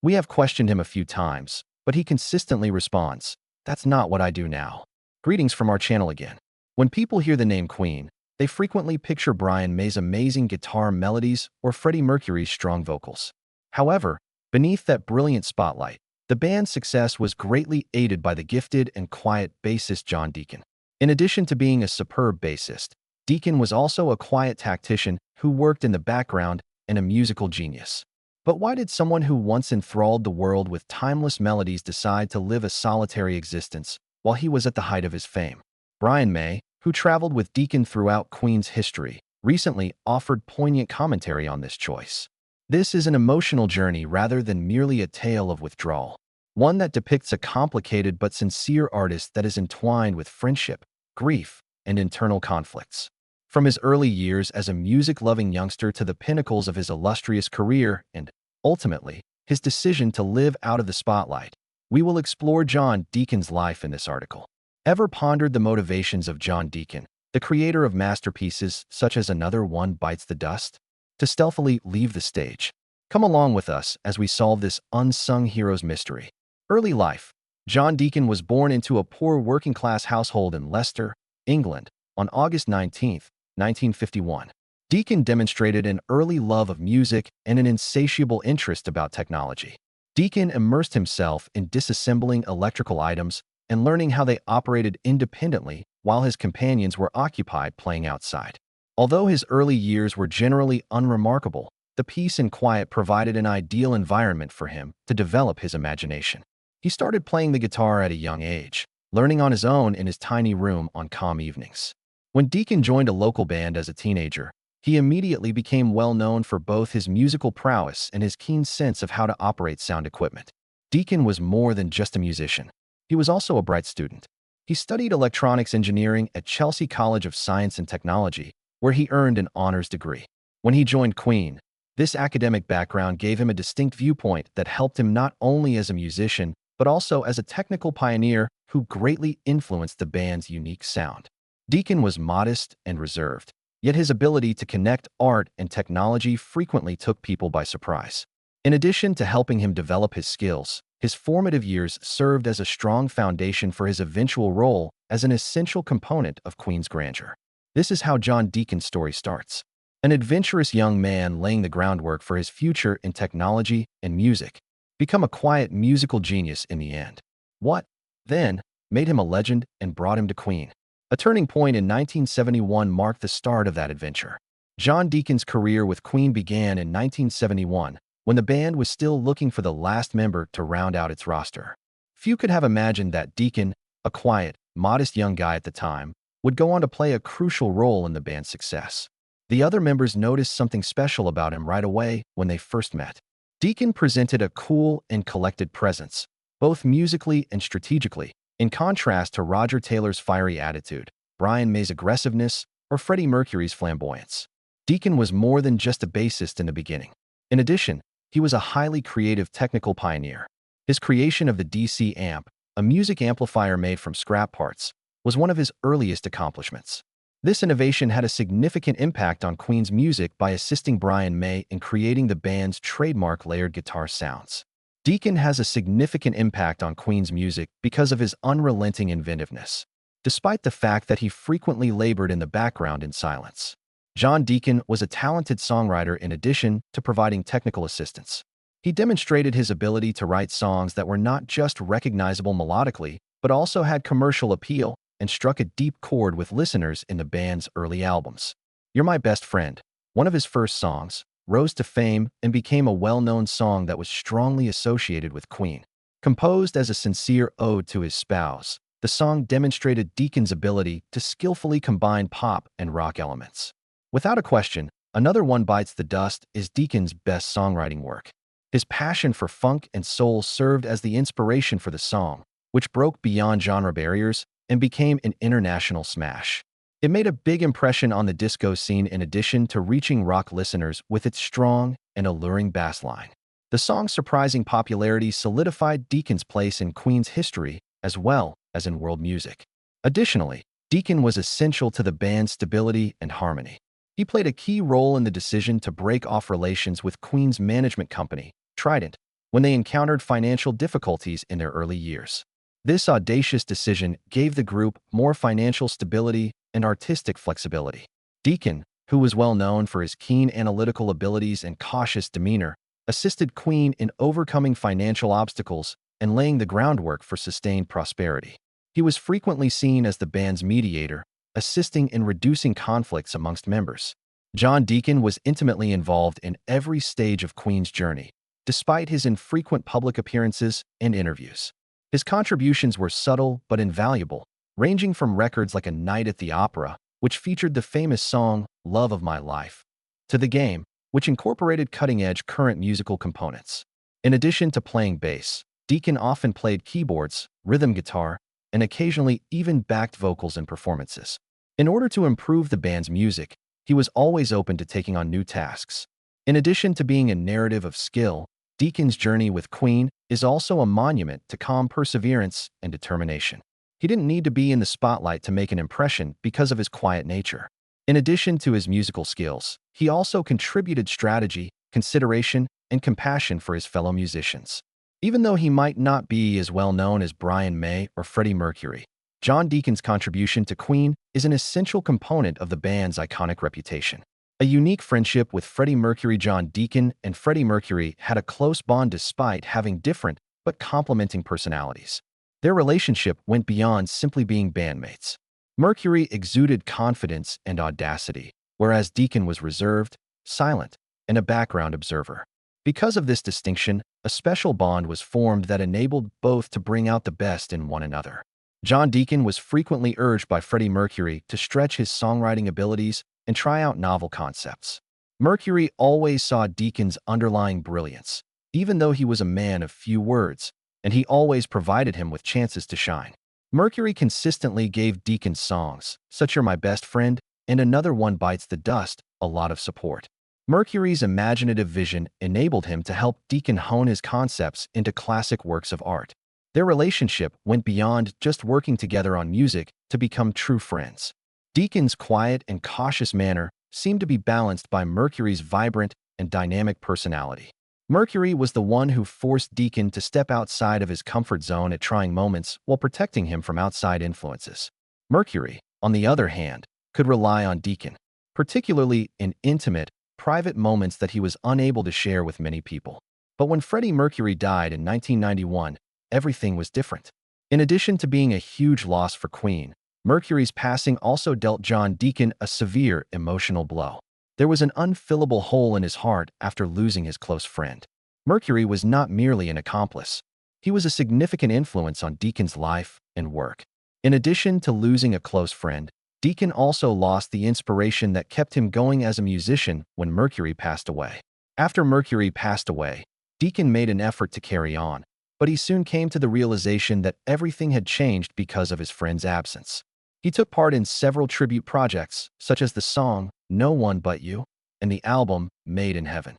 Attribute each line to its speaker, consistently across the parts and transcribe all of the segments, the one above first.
Speaker 1: We have questioned him a few times, but he consistently responds, "That's not what I do now." Greetings from our channel again. When people hear the name Queen, they frequently picture Brian May's amazing guitar melodies or Freddie Mercury's strong vocals. However, beneath that brilliant spotlight, the band's success was greatly aided by the gifted and quiet bassist John Deacon. In addition to being a superb bassist, Deacon was also a quiet tactician who worked in the background and a musical genius. But why did someone who once enthralled the world with timeless melodies decide to live a solitary existence while he was at the height of his fame? Brian May, who traveled with Deacon throughout Queen's history, recently offered poignant commentary on this choice. This is an emotional journey rather than merely a tale of withdrawal, one that depicts a complicated but sincere artist that is entwined with friendship, grief, and internal conflicts. From his early years as a music-loving youngster to the pinnacles of his illustrious career and, ultimately, his decision to live out of the spotlight, we will explore John Deacon's life in this article. Ever pondered the motivations of John Deacon, the creator of masterpieces such as Another One Bites the Dust, to stealthily leave the stage? Come along with us as we solve this unsung hero's mystery. Early life. John Deacon was born into a poor working-class household in Leicester, England, on August 19, 1951. Deacon demonstrated an early love of music and an insatiable interest about technology. Deacon immersed himself in disassembling electrical items and learning how they operated independently while his companions were occupied playing outside. Although his early years were generally unremarkable, the peace and quiet provided an ideal environment for him to develop his imagination. He started playing the guitar at a young age, learning on his own in his tiny room on calm evenings. When Deacon joined a local band as a teenager, he immediately became well known for both his musical prowess and his keen sense of how to operate sound equipment. Deacon was more than just a musician. He was also a bright student. He studied electronics engineering at Chelsea College of Science and Technology, where he earned an honors degree. When he joined Queen, this academic background gave him a distinct viewpoint that helped him not only as a musician, but also as a technical pioneer who greatly influenced the band's unique sound. Deacon was modest and reserved, yet his ability to connect art and technology frequently took people by surprise. In addition to helping him develop his skills, his formative years served as a strong foundation for his eventual role as an essential component of Queen's grandeur. This is how John Deacon's story starts. An adventurous young man laying the groundwork for his future in technology and music, become a quiet musical genius in the end. What, then, made him a legend and brought him to Queen? A turning point in 1971 marked the start of that adventure. John Deacon's career with Queen began in 1971, when the band was still looking for the last member to round out its roster. Few could have imagined that Deacon, a quiet, modest young guy at the time, would go on to play a crucial role in the band's success. The other members noticed something special about him right away when they first met. Deacon presented a cool and collected presence, both musically and strategically, in contrast to Roger Taylor's fiery attitude, Brian May's aggressiveness, or Freddie Mercury's flamboyance. Deacon was more than just a bassist in the beginning. In addition, he was a highly creative technical pioneer. His creation of the DC amp, a music amplifier made from scrap parts, was one of his earliest accomplishments. This innovation had a significant impact on Queen's music by assisting Brian May in creating the band's trademark layered guitar sounds. Deacon has a significant impact on Queen's music because of his unrelenting inventiveness, despite the fact that he frequently labored in the background in silence. John Deacon was a talented songwriter in addition to providing technical assistance. He demonstrated his ability to write songs that were not just recognizable melodically, but also had commercial appeal and struck a deep chord with listeners in the band's early albums. You're My Best Friend, one of his first songs, rose to fame and became a well-known song that was strongly associated with Queen. Composed as a sincere ode to his spouse, the song demonstrated Deacon's ability to skillfully combine pop and rock elements. Without a question, Another One Bites the Dust is Deacon's best songwriting work. His passion for funk and soul served as the inspiration for the song, which broke beyond genre barriers and became an international smash. It made a big impression on the disco scene in addition to reaching rock listeners with its strong and alluring bass line. The song's surprising popularity solidified Deacon's place in Queen's history as well as in world music. Additionally, Deacon was essential to the band's stability and harmony. He played a key role in the decision to break off relations with Queen's management company, Trident, when they encountered financial difficulties in their early years. This audacious decision gave the group more financial stability and artistic flexibility. Deacon, who was well known for his keen analytical abilities and cautious demeanor, assisted Queen in overcoming financial obstacles and laying the groundwork for sustained prosperity. He was frequently seen as the band's mediator, assisting in reducing conflicts amongst members. John Deacon was intimately involved in every stage of Queen's journey, despite his infrequent public appearances and interviews. His contributions were subtle but invaluable, ranging from records like A Night at the Opera, which featured the famous song Love of My Life, to The Game, which incorporated cutting-edge current musical components. In addition to playing bass, Deacon often played keyboards, rhythm guitar, and occasionally even backed vocals in performances. In order to improve the band's music, he was always open to taking on new tasks. In addition to being a narrative of skill, Deacon's journey with Queen is also a monument to calm perseverance and determination. He didn't need to be in the spotlight to make an impression because of his quiet nature. In addition to his musical skills, he also contributed strategy, consideration, and compassion for his fellow musicians. Even though he might not be as well known as Brian May or Freddie Mercury, John Deacon's contribution to Queen is an essential component of the band's iconic reputation. A unique friendship with Freddie Mercury. John Deacon and Freddie Mercury had a close bond despite having different but complementing personalities. Their relationship went beyond simply being bandmates. Mercury exuded confidence and audacity, whereas Deacon was reserved, silent, and a background observer. Because of this distinction, a special bond was formed that enabled both to bring out the best in one another. John Deacon was frequently urged by Freddie Mercury to stretch his songwriting abilities and try out novel concepts. Mercury always saw Deacon's underlying brilliance, even though he was a man of few words, and he always provided him with chances to shine. Mercury consistently gave Deacon's songs, such You're My Best Friend and Another One Bites the Dust, a lot of support. Mercury's imaginative vision enabled him to help Deacon hone his concepts into classic works of art. Their relationship went beyond just working together on music to become true friends. Deacon's quiet and cautious manner seemed to be balanced by Mercury's vibrant and dynamic personality. Mercury was the one who forced Deacon to step outside of his comfort zone at trying moments while protecting him from outside influences. Mercury, on the other hand, could rely on Deacon, particularly in intimate, private moments that he was unable to share with many people. But when Freddie Mercury died in 1991, everything was different. In addition to being a huge loss for Queen, Mercury's passing also dealt John Deacon a severe emotional blow. There was an unfillable hole in his heart after losing his close friend. Mercury was not merely an accomplice. He was a significant influence on Deacon's life and work. In addition to losing a close friend, Deacon also lost the inspiration that kept him going as a musician when Mercury passed away. After Mercury passed away, Deacon made an effort to carry on, but he soon came to the realization that everything had changed because of his friend's absence. He took part in several tribute projects, such as the song No One But You and the album Made in Heaven.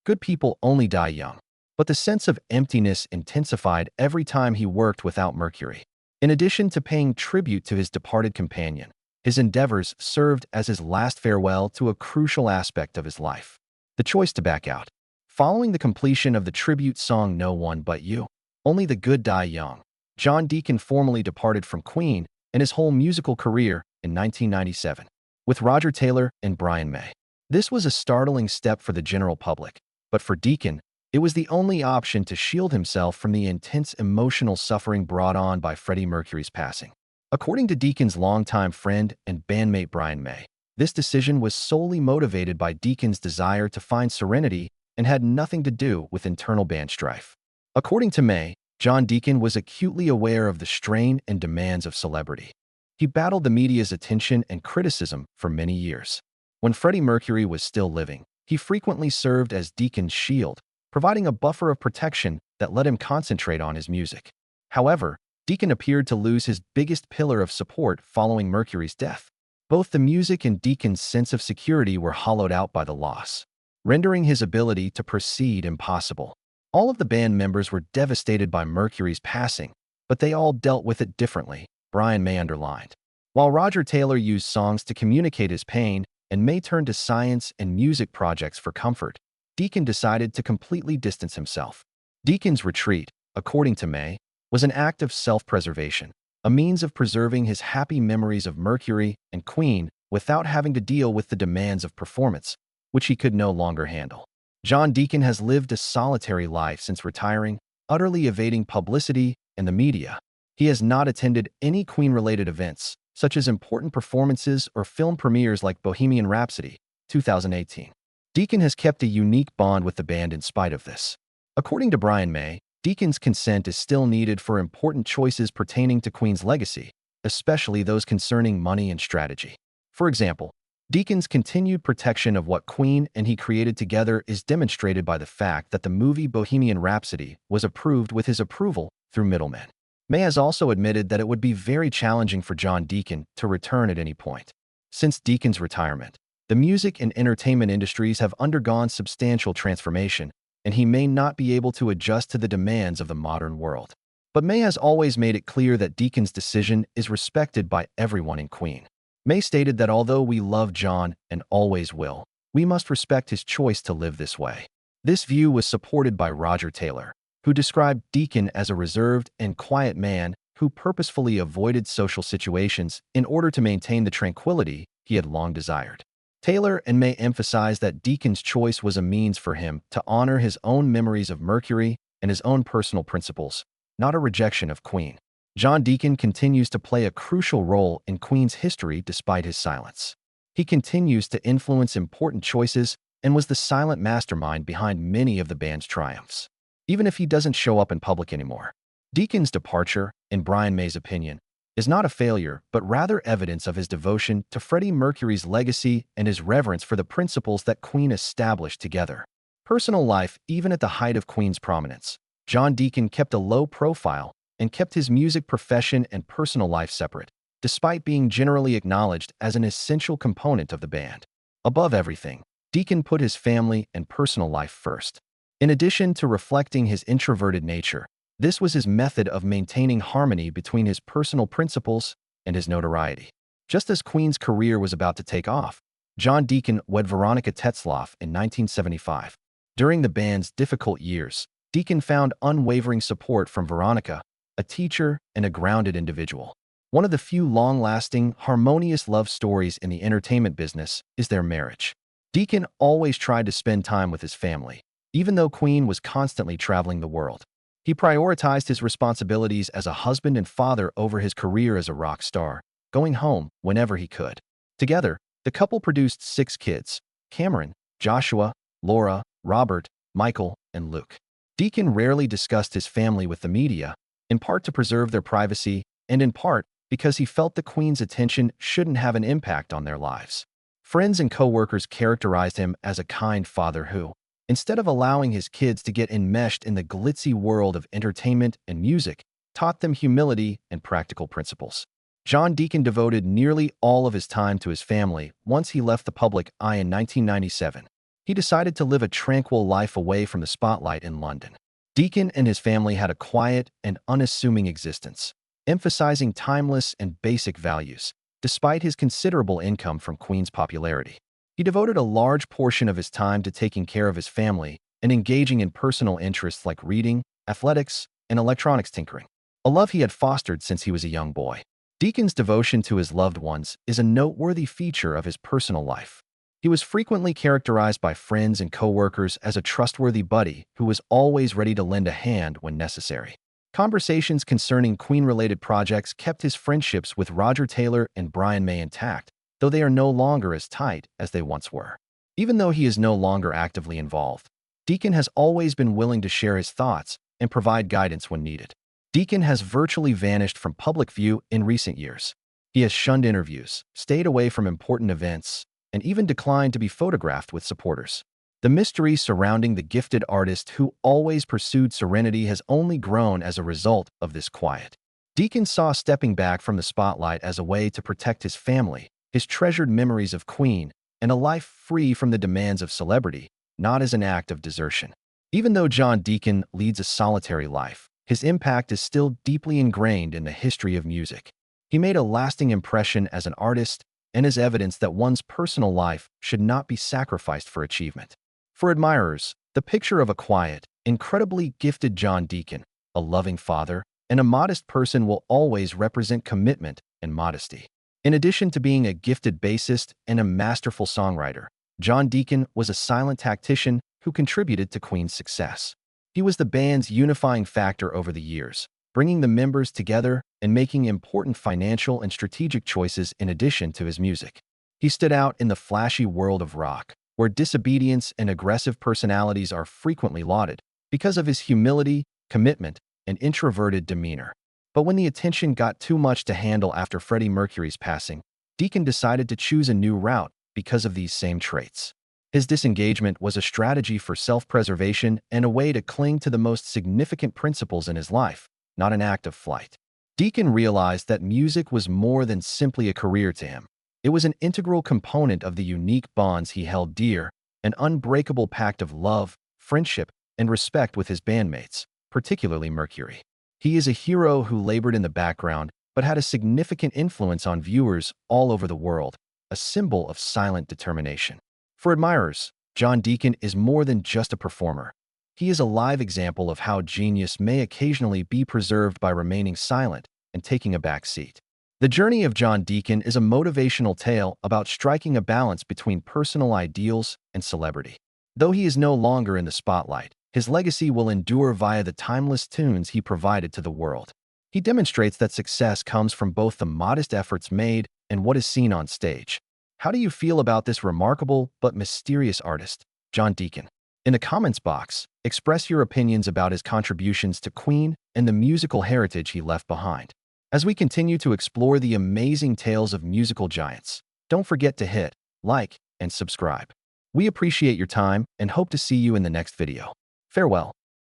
Speaker 1: Good people only die young, but the sense of emptiness intensified every time he worked without Mercury. In addition to paying tribute to his departed companion, his endeavors served as his last farewell to a crucial aspect of his life: the choice to back out. Following the completion of the tribute song No One But You, Only the Good Die Young, John Deacon formally departed from Queen and his whole musical career in 1997, with Roger Taylor and Brian May. This was a startling step for the general public, but for Deacon, it was the only option to shield himself from the intense emotional suffering brought on by Freddie Mercury's passing. According to Deacon's longtime friend and bandmate Brian May, this decision was solely motivated by Deacon's desire to find serenity and had nothing to do with internal band strife. According to May, John Deacon was acutely aware of the strain and demands of celebrity. He battled the media's attention and criticism for many years. When Freddie Mercury was still living, he frequently served as Deacon's shield, providing a buffer of protection that let him concentrate on his music. However, Deacon appeared to lose his biggest pillar of support following Mercury's death. Both the music and Deacon's sense of security were hollowed out by the loss, rendering his ability to proceed impossible. All of the band members were devastated by Mercury's passing, but they all dealt with it differently, Brian May underlined. While Roger Taylor used songs to communicate his pain and May turned to science and music projects for comfort, Deacon decided to completely distance himself. Deacon's retreat, according to May, was an act of self-preservation, a means of preserving his happy memories of Mercury and Queen without having to deal with the demands of performance, which he could no longer handle. John Deacon has lived a solitary life since retiring, utterly evading publicity and the media. He has not attended any Queen-related events, such as important performances or film premieres like Bohemian Rhapsody, 2018. Deacon has kept a unique bond with the band in spite of this. According to Brian May, Deacon's consent is still needed for important choices pertaining to Queen's legacy, especially those concerning money and strategy. For example, Deacon's continued protection of what Queen and he created together is demonstrated by the fact that the movie Bohemian Rhapsody was approved with his approval through middlemen. May has also admitted that it would be very challenging for John Deacon to return at any point. Since Deacon's retirement, the music and entertainment industries have undergone substantial transformation, and he may not be able to adjust to the demands of the modern world. But May has always made it clear that Deacon's decision is respected by everyone in Queen. May stated that although we love John and always will, we must respect his choice to live this way. This view was supported by Roger Taylor, who described Deacon as a reserved and quiet man who purposefully avoided social situations in order to maintain the tranquility he had long desired. Taylor and May emphasized that Deacon's choice was a means for him to honor his own memories of Mercury and his own personal principles, not a rejection of Queen. John Deacon continues to play a crucial role in Queen's history despite his silence. He continues to influence important choices and was the silent mastermind behind many of the band's triumphs. Even if he doesn't show up in public anymore. Deacon's departure, in Brian May's opinion, is not a failure but rather evidence of his devotion to Freddie Mercury's legacy and his reverence for the principles that Queen established together. Personal life, even at the height of Queen's prominence, John Deacon kept a low profile and kept his music profession and personal life separate, despite being generally acknowledged as an essential component of the band. Above everything, Deacon put his family and personal life first. In addition to reflecting his introverted nature, this was his method of maintaining harmony between his personal principles and his notoriety. Just as Queen's career was about to take off, John Deacon wed Veronica Tetzlaff in 1975. During the band's difficult years, Deacon found unwavering support from Veronica, a teacher and a grounded individual. One of the few long-lasting, harmonious love stories in the entertainment business is their marriage. Deacon always tried to spend time with his family, even though Queen was constantly traveling the world. He prioritized his responsibilities as a husband and father over his career as a rock star, going home whenever he could. Together, the couple produced 6 kids: Cameron, Joshua, Laura, Robert, Michael, and Luke. Deacon rarely discussed his family with the media, in part to preserve their privacy, and in part because he felt the Queen's attention shouldn't have an impact on their lives. Friends and co-workers characterized him as a kind father who, instead of allowing his kids to get enmeshed in the glitzy world of entertainment and music, taught them humility and practical principles. John Deacon devoted nearly all of his time to his family once he left the public eye in 1997. He decided to live a tranquil life away from the spotlight in London. Deacon and his family had a quiet and unassuming existence, emphasizing timeless and basic values, despite his considerable income from Queen's popularity. He devoted a large portion of his time to taking care of his family and engaging in personal interests like reading, athletics, and electronics tinkering, a love he had fostered since he was a young boy. Deacon's devotion to his loved ones is a noteworthy feature of his personal life. He was frequently characterized by friends and co-workers as a trustworthy buddy who was always ready to lend a hand when necessary. Conversations concerning Queen-related projects kept his friendships with Roger Taylor and Brian May intact, though they are no longer as tight as they once were. Even though he is no longer actively involved, Deacon has always been willing to share his thoughts and provide guidance when needed. Deacon has virtually vanished from public view in recent years. He has shunned interviews, stayed away from important events, and even declined to be photographed with supporters. The mystery surrounding the gifted artist who always pursued serenity has only grown as a result of this quiet. Deacon saw stepping back from the spotlight as a way to protect his family, his treasured memories of Queen, and a life free from the demands of celebrity, not as an act of desertion. Even though John Deacon leads a solitary life, his impact is still deeply ingrained in the history of music. He made a lasting impression as an artist and is evidence that one's personal life should not be sacrificed for achievement. For admirers, the picture of a quiet, Incredibly gifted John Deacon, a loving father, and a modest person will always represent commitment and modesty. In addition to being a gifted bassist and a masterful songwriter, John Deacon was a silent tactician who contributed to Queen's success. He was the band's unifying factor over the years, bringing the members together and making important financial and strategic choices in addition to his music. He stood out in the flashy world of rock, where disobedience and aggressive personalities are frequently lauded because of his humility, commitment, and introverted demeanor. But when the attention got too much to handle after Freddie Mercury's passing, Deacon decided to choose a new route because of these same traits. His disengagement was a strategy for self-preservation and a way to cling to the most significant principles in his life, not an act of flight. Deacon realized that music was more than simply a career to him. It was an integral component of the unique bonds he held dear, an unbreakable pact of love, friendship, and respect with his bandmates, particularly Mercury. He is a hero who labored in the background but had a significant influence on viewers all over the world, a symbol of silent determination. For admirers, John Deacon is more than just a performer. He is a live example of how genius may occasionally be preserved by remaining silent and taking a back seat. The journey of John Deacon is a motivational tale about striking a balance between personal ideals and celebrity. Though he is no longer in the spotlight, his legacy will endure via the timeless tunes he provided to the world. He demonstrates that success comes from both the modest efforts made and what is seen on stage. How do you feel about this remarkable but mysterious artist, John Deacon? In the comments box, express your opinions about his contributions to Queen and the musical heritage he left behind. As we continue to explore the amazing tales of musical giants, don't forget to hit like and subscribe. We appreciate your time and hope to see you in the next video. Farewell.